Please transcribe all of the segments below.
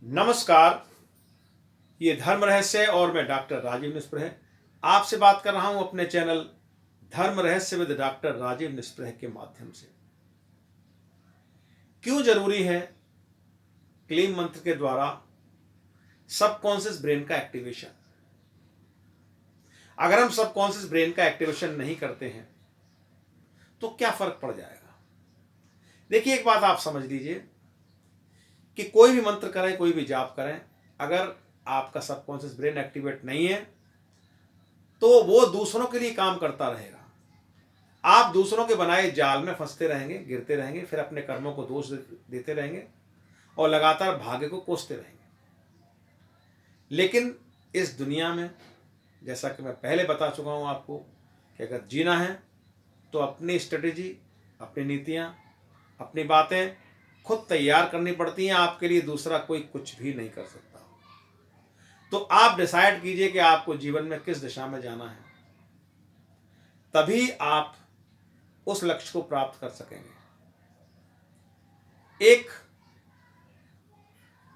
नमस्कार। ये धर्म रहस्य है और मैं डॉक्टर राजीव निस्पृह आपसे बात कर रहा हूं अपने चैनल धर्म रहस्य विद डॉक्टर राजीव निस्पृह के माध्यम से। क्यों जरूरी है क्लीन मंत्र के द्वारा सबकॉन्शियस ब्रेन का एक्टिवेशन? अगर हम सबकॉन्शियस ब्रेन का एक्टिवेशन नहीं करते हैं तो क्या फर्क पड़ जाएगा? देखिए, एक बात आप समझ लीजिए कि कोई भी मंत्र करें, कोई भी जाप करें, अगर आपका सबकॉन्शियस ब्रेन एक्टिवेट नहीं है तो वो दूसरों के लिए काम करता रहेगा। आप दूसरों के बनाए जाल में फंसते रहेंगे, गिरते रहेंगे, फिर अपने कर्मों को दोष देते रहेंगे और लगातार भाग्य को कोसते रहेंगे। लेकिन इस दुनिया में, जैसा कि मैं पहले बता चुका हूं आपको, कि अगर जीना है तो अपनी स्ट्रेटेजी, अपनी नीतियां, अपनी बातें खुद तैयार करनी पड़ती हैं। आपके लिए दूसरा कोई कुछ भी नहीं कर सकता। तो आप डिसाइड कीजिए कि आपको जीवन में किस दिशा में जाना है, तभी आप उस लक्ष्य को प्राप्त कर सकेंगे। एक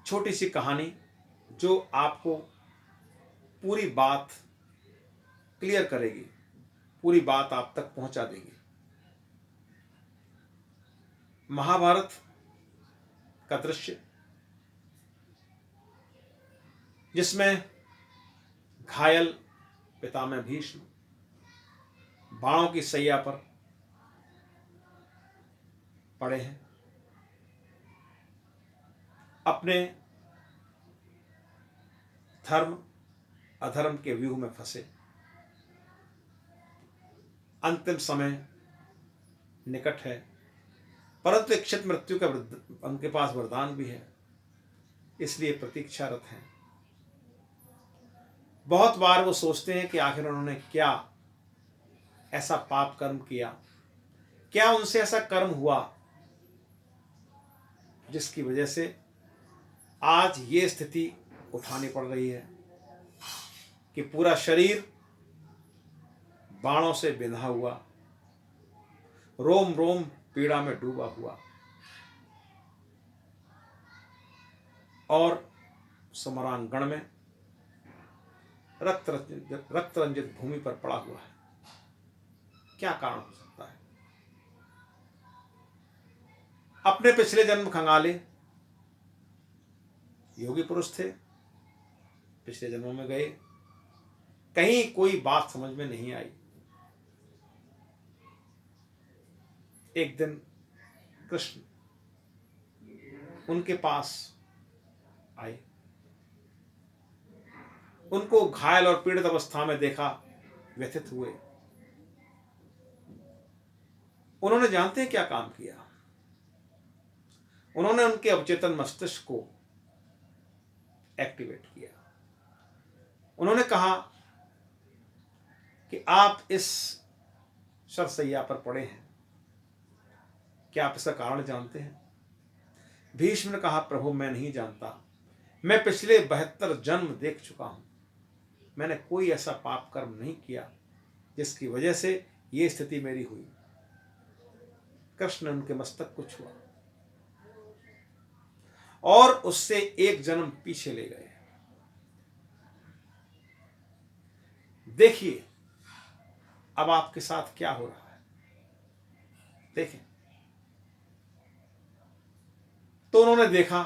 छोटी सी कहानी जो आपको पूरी बात क्लियर करेगी, पूरी बात आप तक पहुंचा देगी। महाभारत का दृश्य, जिसमें घायल पितामह भीष्म बाणों की सैया पर पड़े हैं, अपने धर्म अधर्म के व्यूह में फंसे। अंतिम समय निकट है, परंतु इच्छित मृत्यु का उनके पास वरदान भी है, इसलिए प्रतीक्षारत हैं। बहुत बार वो सोचते हैं कि आखिर उन्होंने क्या ऐसा पाप कर्म किया, क्या उनसे ऐसा कर्म हुआ जिसकी वजह से आज ये स्थिति उठानी पड़ रही है कि पूरा शरीर बाणों से बिंधा हुआ, रोम रोम पीड़ा में डूबा हुआ, और समरांगण में रक्त रंजित भूमि पर पड़ा हुआ है। क्या कारण हो सकता है? अपने पिछले जन्म खंगाले योगी पुरुष थे, पिछले जन्मों में गए, कहीं कोई बात समझ में नहीं आई। एक दिन कृष्ण उनके पास आए, उनको घायल और पीड़ित अवस्था में देखा, व्यथित हुए। उन्होंने जानते हैं क्या काम किया? उन्होंने उनके अवचेतन मस्तिष्क को एक्टिवेट किया। उन्होंने कहा कि आप इस शरशैया पर पड़े हैं, क्या आप इसका कारण जानते हैं? भीष्म ने कहा, प्रभु मैं नहीं जानता, मैं पिछले 72 जन्म देख चुका हूं, मैंने कोई ऐसा पाप कर्म नहीं किया जिसकी वजह से ये स्थिति मेरी हुई। कृष्ण उनके मस्तक को छुआ और उससे एक जन्म पीछे ले गए। देखिए अब आपके साथ क्या हो रहा है, देखें। तो उन्होंने देखा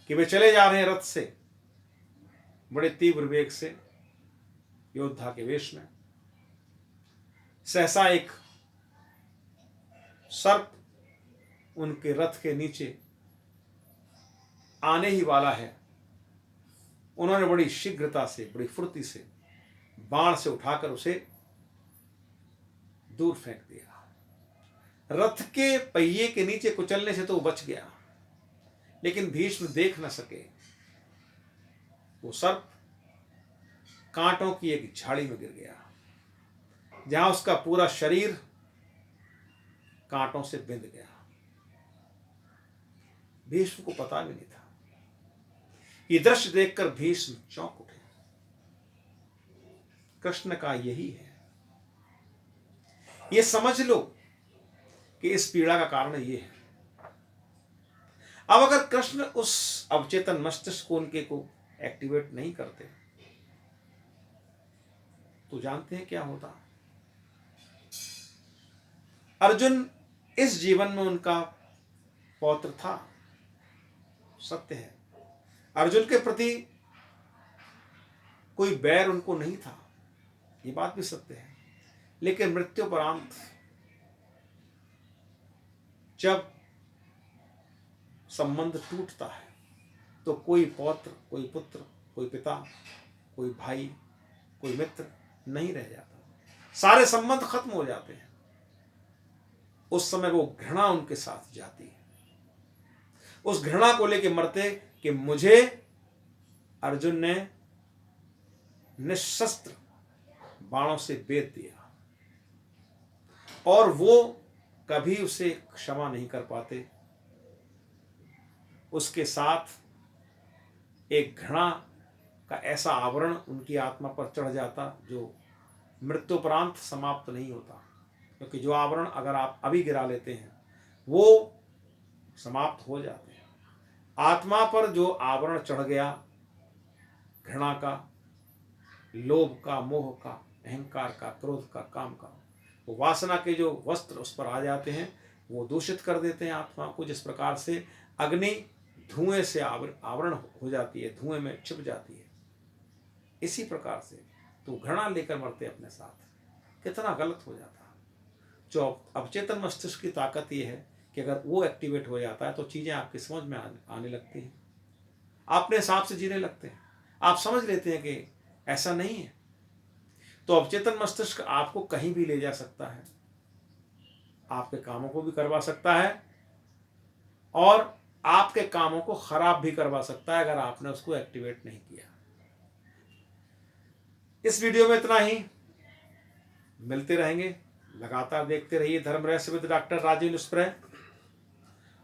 कि वे चले जा रहे हैं रथ से, बड़े तीव्र वेग से, योद्धा के वेश में। सहसा एक सर्प उनके रथ के नीचे आने ही वाला है। उन्होंने बड़ी शीघ्रता से, बड़ी फुर्ती से बाण से उठाकर उसे दूर फेंक दिया। रथ के पहिए के नीचे कुचलने से तो वो बच गया, लेकिन भीष्म देख न सके। वो सर्प कांटों की एक झाड़ी में गिर गया, जहां उसका पूरा शरीर कांटों से बिंध गया। भीष्म को पता भी नहीं था। ये दृश्य देखकर भीष्म चौंक उठे। कृष्ण का यही है, ये समझ लो कि इस पीड़ा का कारण ये है। अब अगर कृष्ण उस अवचेतन मस्तिष्क को उनके को एक्टिवेट नहीं करते तो जानते हैं क्या होता। अर्जुन इस जीवन में उनका पौत्र था, सत्य है। अर्जुन के प्रति कोई बैर उनको नहीं था, ये बात भी सत्य है। लेकिन मृत्युपरांत जब संबंध टूटता है तो कोई पौत्र, कोई पुत्र, कोई पिता, कोई भाई, कोई मित्र नहीं रह जाता, सारे संबंध खत्म हो जाते हैं। उस समय वो घृणा उनके साथ जाती है, उस घृणा को लेके मरते कि मुझे अर्जुन ने निशस्त्र बाणों से बेध दिया, और वो कभी उसे क्षमा नहीं कर पाते। उसके साथ एक घृणा का ऐसा आवरण उनकी आत्मा पर चढ़ जाता जो मृत्युपरांत समाप्त नहीं होता, क्योंकि जो आवरण अगर आप अभी गिरा लेते हैं वो समाप्त हो जाते हैं। आत्मा पर जो आवरण चढ़ गया घृणा का, लोभ का, मोह का, अहंकार का, क्रोध का, काम का, वो वासना के जो वस्त्र उस पर आ जाते हैं वो दूषित कर देते हैं आत्मा को। जिस प्रकार से अग्नि धुएं से आवरण हो जाती है, धुएं में छिप जाती है, इसी प्रकार से तो घृणा लेकर मरते अपने साथ, कितना गलत हो जाता। जो अवचेतन मस्तिष्क की ताकत ये है कि अगर वो एक्टिवेट हो जाता है तो चीज़ें आपकी समझ में आने लगती हैं, आप अपने हिसाब से जीने लगते हैं, आप समझ लेते हैं कि ऐसा नहीं है। तो अवचेतन मस्तिष्क आपको कहीं भी ले जा सकता है, आपके कामों को भी करवा सकता है और आपके कामों को खराब भी करवा सकता है अगर आपने उसको एक्टिवेट नहीं किया। इस वीडियो में इतना ही, मिलते रहेंगे, लगातार देखते रहिए धर्म रहस्य विद डॉक्टर राजीव स्प्रे।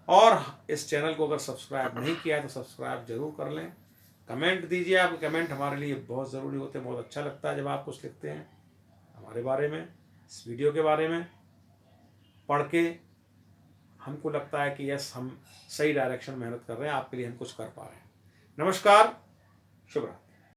और इस चैनल को अगर सब्सक्राइब नहीं किया तो सब्सक्राइब जरूर कर लें। कमेंट दीजिए, आपके कमेंट हमारे लिए बहुत ज़रूरी होते हैं, बहुत अच्छा लगता है जब आप कुछ लिखते हैं हमारे बारे में, इस वीडियो के बारे में। पढ़ के हमको लगता है कि यस, हम सही डायरेक्शन मेहनत कर रहे हैं, आपके लिए हम कुछ कर पा रहे हैं। नमस्कार, शुभ रात्रि।